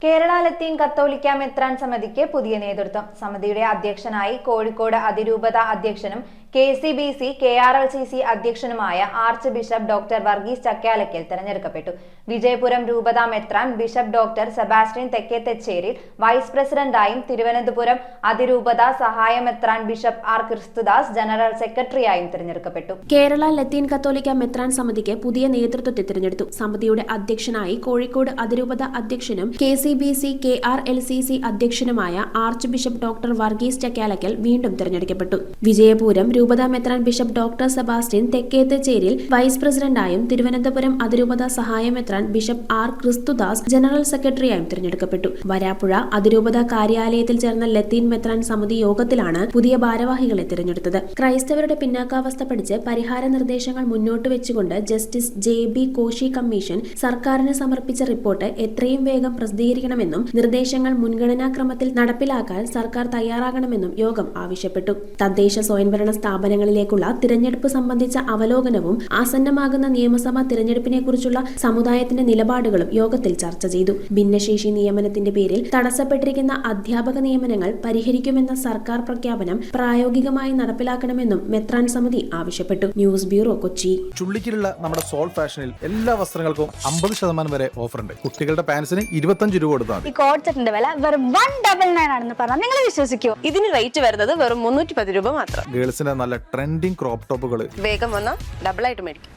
കേരള ലത്തീൻ കത്തോലിക്ക മെത്രാൻ സമിതിക്ക് പുതിയ നേതൃത്വം. സമിതിയുടെ അധ്യക്ഷനായി കോഴിക്കോട് അതിരൂപത അധ്യക്ഷനും KCBC KRLCC അധ്യക്ഷനുമായ archbishop doctor Varghese Chakkalakkal തെരഞ്ഞെടുക്കപ്പെട്ടു. വിജയപുരം രൂപത മെത്രാൻ bishop doctor Sebastian Thekkethecheril vice പ്രസിഡന്റായും തിരുവനന്തപുരം അതിരൂപത സഹായ മെത്രാൻ ബിഷപ്പ് R ക്രിസ്തുദാസ് ജനറൽ സെക്രട്ടറിയായും തെരഞ്ഞെടുക്കപ്പെട്ടു. കേരള ലത്തീൻ കത്തോലിക്ക മെത്രാൻ സമിതിക്ക് പുതിയ നേതൃത്വത്തെ തിരഞ്ഞെടുത്തു. സമിതിയുടെ അധ്യക്ഷനായി കോഴിക്കോട് അതിരൂപത അധ്യക്ഷനും KCBC KRLCC അധ്യക്ഷനുമായ archbishop doctor Varghese Chakkalakkal വീണ്ടും തെരഞ്ഞെടുക്കപ്പെട്ടു. വിജയപുരം രൂപത മെത്രാൻ bishop doctor Sebastian Thekkethecheril vice പ്രസിഡന്റായും തിരുവനന്തപുരം അതിരൂപത സഹായ മെത്രാൻ ബിഷപ്പ് R ക്രിസ്തുദാസ് ജനറൽ സെക്രട്ടറിയായും തിരഞ്ഞെടുക്കപ്പെട്ടു. വരാപ്പുഴ അതിരൂപത കാര്യാലയത്തിൽ ചേർന്ന ലത്തീൻ മെത്രാൻ സമിതി യോഗത്തിലാണ് പുതിയ ഭാരവാഹികളെ തിരഞ്ഞെടുത്തത്. ക്രൈസ്തവരുടെ പിന്നാക്കാവസ്ഥ പഠിച്ച് പരിഹാര നിർദ്ദേശങ്ങൾ മുന്നോട്ട് വെച്ചുകൊണ്ട് ജസ്റ്റിസ് JB കോശി കമ്മീഷൻ സർക്കാരിന് സമർപ്പിച്ച റിപ്പോർട്ട് എത്രയും വേഗം പ്രസിദ്ധീകരിക്കണമെന്നും നിർദ്ദേശങ്ങൾ മുൻഗണനാക്രമത്തിൽ നടപ്പിലാക്കാൻ സർക്കാർ തയ്യാറാകണമെന്നും യോഗം ആവശ്യപ്പെട്ടു. തദ്ദേശ സ്വയംഭരണ സ്ഥാപനങ്ങളിലേക്കുള്ള തിരഞ്ഞെടുപ്പ് സംബന്ധിച്ച അവലോകനവും ആസന്നമാകുന്ന നിയമസഭാ തിരഞ്ഞെടുപ്പിനെക്കുറിച്ചുള്ള സമുദായത്തിന്റെ നിലപാടുകളും യോഗത്തിൽ ചർച്ച ചെയ്തു. ഭിന്നശേഷി നിയമനത്തിന്റെ പേരിൽ തടസ്സപ്പെട്ടിരിക്കുന്ന അധ്യാപക നിയമനങ്ങൾ പരിഹരിക്കുമെന്ന സർക്കാർ പ്രഖ്യാപനം പ്രായോഗികമായി നടപ്പിലാക്കണമെന്നും മെത്രാൻ സമിതി ആവശ്യപ്പെട്ടു. News bureau, Kochi. ചുള്ളിക്കിലുള്ള നമ്മുടെ സോൾ ഫാഷനിൽ എല്ലാ വസ്ത്രങ്ങൾക്കും 50% വരെ ഓഫർ ഉണ്ട്. കുട്ടികളുടെ പാൻസിന് 25 രൂപ കൊടുത്താൽ ഈ കോഡ് സെറ്റിന്റെ വില വെറും 199 ആണെന്ന് പറഞ്ഞാൽ നിങ്ങൾ വിശ്വസിക്കുമോ? ഇതിന് റേറ്റ് വരുന്നത് വെറും 310 രൂപ മാത്രം. ഗേൾസിന്റെ നല്ല ട്രെൻഡിങ് ക്രോപ്പ് ടോപ്പുകൾ വേഗം വന്നാൽ ഡബിൾ ആയിട്ട് മേടിക്കും.